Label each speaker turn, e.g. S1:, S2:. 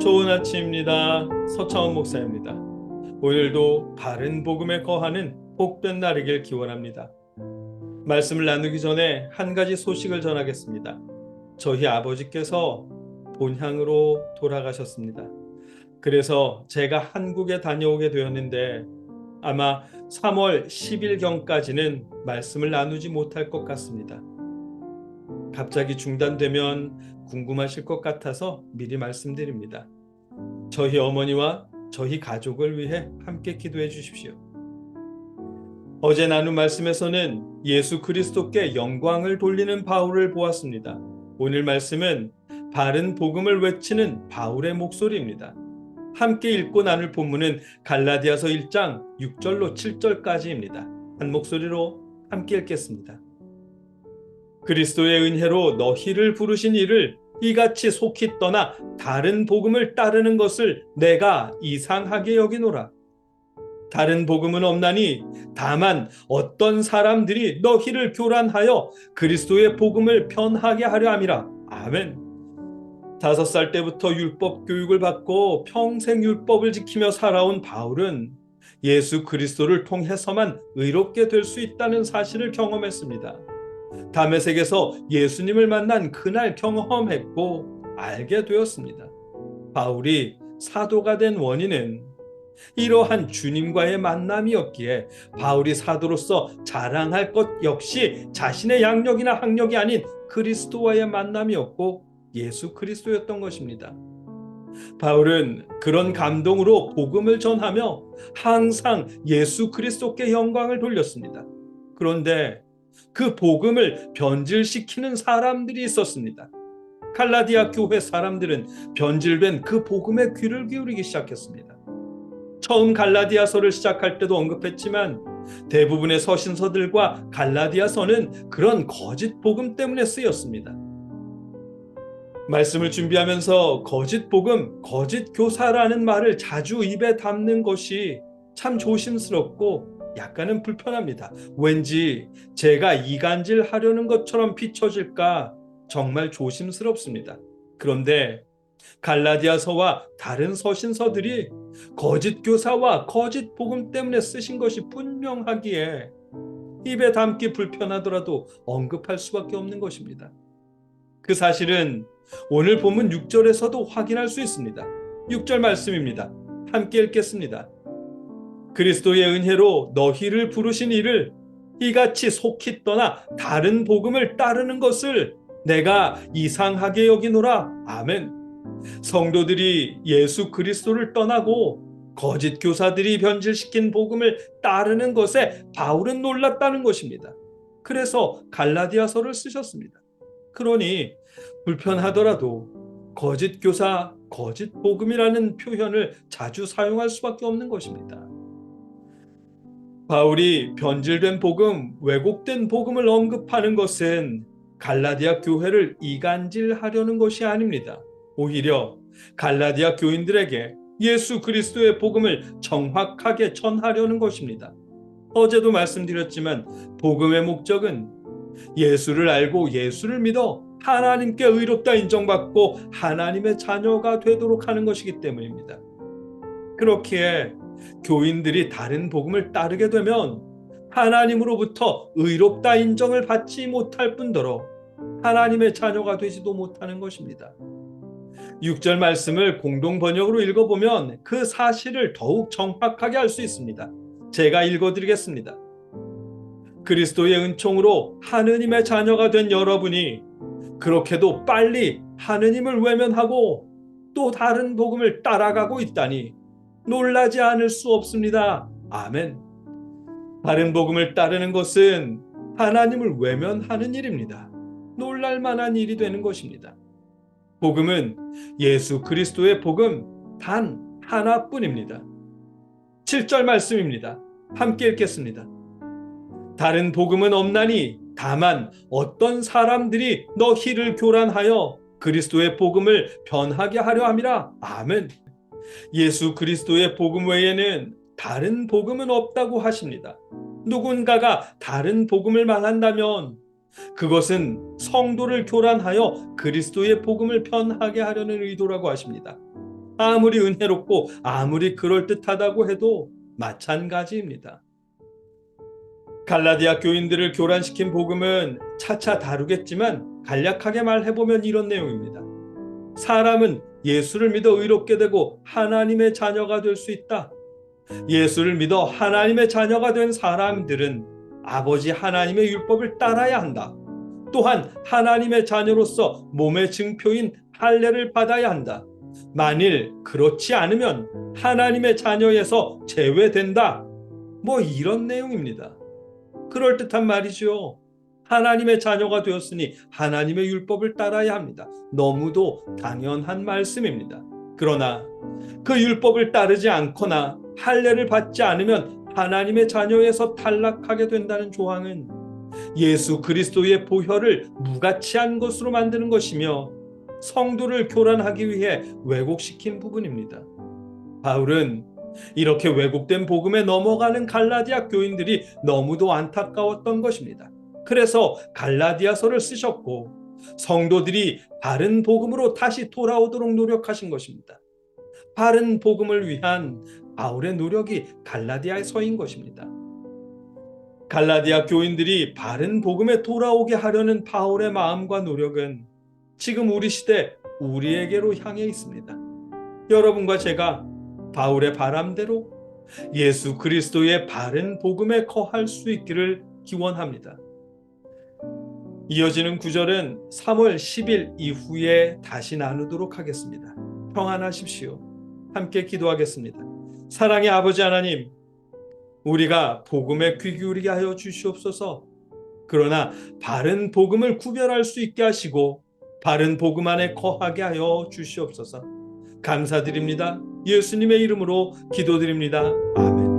S1: 좋은 아침입니다. 서창원 목사입니다. 오늘도 바른 복음에 거하는 복된 날이길 기원합니다. 말씀을 나누기 전에 한 가지 소식을 전하겠습니다. 저희 아버지께서 본향으로 돌아가셨습니다. 그래서 제가 한국에 다녀오게 되었는데 아마 3월 10일경까지는 말씀을 나누지 못할 것 같습니다. 갑자기 중단되면 궁금하실 것 같아서 미리 말씀드립니다. 저희 어머니와 저희 가족을 위해 함께 기도해 주십시오. 어제 나눈 말씀에서는 예수 그리스도께 영광을 돌리는 바울을 보았습니다. 오늘 말씀은 바른 복음을 외치는 바울의 목소리입니다. 함께 읽고 나눌 본문은 갈라디아서 1장 6절로 7절까지입니다. 한 목소리로 함께 읽겠습니다. 그리스도의 은혜로 너희를 부르신 이를 이같이 속히 떠나 다른 복음을 따르는 것을 내가 이상하게 여기노라. 다른 복음은 없나니 다만 어떤 사람들이 너희를 교란하여 그리스도의 복음을 편하게 하려 함이라. 아멘. 5살 때부터 율법 교육을 받고 평생 율법을 지키며 살아온 바울은 예수 그리스도를 통해서만 의롭게 될 수 있다는 사실을 경험했습니다. 다메섹에서 예수님을 만난 그날 경험했고 알게 되었습니다. 바울이 사도가 된 원인은 이러한 주님과의 만남이었기에 바울이 사도로서 자랑할 것 역시 자신의 양력이나 학력이 아닌 그리스도와의 만남이었고 예수 그리스도였던 것입니다. 바울은 그런 감동으로 복음을 전하며 항상 예수 그리스도께 영광을 돌렸습니다. 그런데 그 복음을 변질시키는 사람들이 있었습니다. 갈라디아 교회 사람들은 변질된 그 복음에 귀를 기울이기 시작했습니다. 처음 갈라디아서를 시작할 때도 언급했지만 대부분의 서신서들과 갈라디아서는 그런 거짓 복음 때문에 쓰였습니다. 말씀을 준비하면서 거짓 복음, 거짓 교사라는 말을 자주 입에 담는 것이 참 조심스럽고 약간은 불편합니다. 왠지 제가 이간질 하려는 것처럼 비춰질까 정말 조심스럽습니다. 그런데 갈라디아서와 다른 서신서들이 거짓 교사와 거짓 복음 때문에 쓰신 것이 분명하기에 입에 담기 불편하더라도 언급할 수밖에 없는 것입니다. 그 사실은 오늘 본문 6절에서도 확인할 수 있습니다. 6절 말씀입니다. 함께 읽겠습니다. 그리스도의 은혜로 너희를 부르신 이를 이같이 속히 떠나 다른 복음을 따르는 것을 내가 이상하게 여기노라. 아멘. 성도들이 예수 그리스도를 떠나고 거짓 교사들이 변질시킨 복음을 따르는 것에 바울은 놀랐다는 것입니다. 그래서 갈라디아서를 쓰셨습니다. 그러니 불편하더라도 거짓 교사, 거짓 복음이라는 표현을 자주 사용할 수밖에 없는 것입니다. 바울이 변질된 복음, 왜곡된 복음을 언급하는 것은 갈라디아 교회를 이간질하려는 것이 아닙니다. 오히려 갈라디아 교인들에게 예수 그리스도의 복음을 정확하게 전하려는 것입니다. 어제도 말씀드렸지만 복음의 목적은 예수를 알고 예수를 믿어 하나님께 의롭다 인정받고 하나님의 자녀가 되도록 하는 것이기 때문입니다. 그렇기에 교인들이 다른 복음을 따르게 되면 하나님으로부터 의롭다 인정을 받지 못할 뿐더러 하나님의 자녀가 되지도 못하는 것입니다. 6절 말씀을 공동 번역으로 읽어보면 그 사실을 더욱 정확하게 알 수 있습니다. 제가 읽어드리겠습니다. 그리스도의 은총으로 하느님의 자녀가 된 여러분이 그렇게도 빨리 하느님을 외면하고 또 다른 복음을 따라가고 있다니 놀라지 않을 수 없습니다. 아멘. 다른 복음을 따르는 것은 하나님을 외면하는 일입니다. 놀랄 만한 일이 되는 것입니다. 복음은 예수 그리스도의 복음 단 하나뿐입니다. 7절 말씀입니다. 함께 읽겠습니다. 다른 복음은 없나니 다만 어떤 사람들이 너희를 교란하여 그리스도의 복음을 변하게 하려 함이라. 아멘. 예수 그리스도의 복음 외에는 다른 복음은 없다고 하십니다. 누군가가 다른 복음을 말한다면 그것은 성도를 교란하여 그리스도의 복음을 편하게 하려는 의도라고 하십니다. 아무리 은혜롭고 아무리 그럴듯하다고 해도 마찬가지입니다. 갈라디아 교인들을 교란시킨 복음은 차차 다루겠지만 간략하게 말해보면 이런 내용입니다. 사람은 예수를 믿어 의롭게 되고 하나님의 자녀가 될 수 있다. 예수를 믿어 하나님의 자녀가 된 사람들은 아버지 하나님의 율법을 따라야 한다. 또한 하나님의 자녀로서 몸의 증표인 할례를 받아야 한다. 만일 그렇지 않으면 하나님의 자녀에서 제외된다. 뭐 이런 내용입니다. 그럴듯한 말이죠. 하나님의 자녀가 되었으니 하나님의 율법을 따라야 합니다. 너무도 당연한 말씀입니다. 그러나 그 율법을 따르지 않거나 할례를 받지 않으면 하나님의 자녀에서 탈락하게 된다는 조항은 예수 그리스도의 보혈을 무가치한 것으로 만드는 것이며 성도를 교란하기 위해 왜곡시킨 부분입니다. 바울은 이렇게 왜곡된 복음에 넘어가는 갈라디아 교인들이 너무도 안타까웠던 것입니다. 그래서 갈라디아서를 쓰셨고 성도들이 바른 복음으로 다시 돌아오도록 노력하신 것입니다. 바른 복음을 위한 바울의 노력이 갈라디아서인 것입니다. 갈라디아 교인들이 바른 복음에 돌아오게 하려는 바울의 마음과 노력은 지금 우리 시대 우리에게로 향해 있습니다. 여러분과 제가 바울의 바람대로 예수 그리스도의 바른 복음에 거할 수 있기를 기원합니다. 이어지는 구절은 3월 10일 이후에 다시 나누도록 하겠습니다. 평안하십시오. 함께 기도하겠습니다. 사랑의 아버지 하나님, 우리가 복음에 귀 기울이게 하여 주시옵소서. 그러나 바른 복음을 구별할 수 있게 하시고 바른 복음 안에 거하게 하여 주시옵소서. 감사드립니다. 예수님의 이름으로 기도드립니다. 아멘.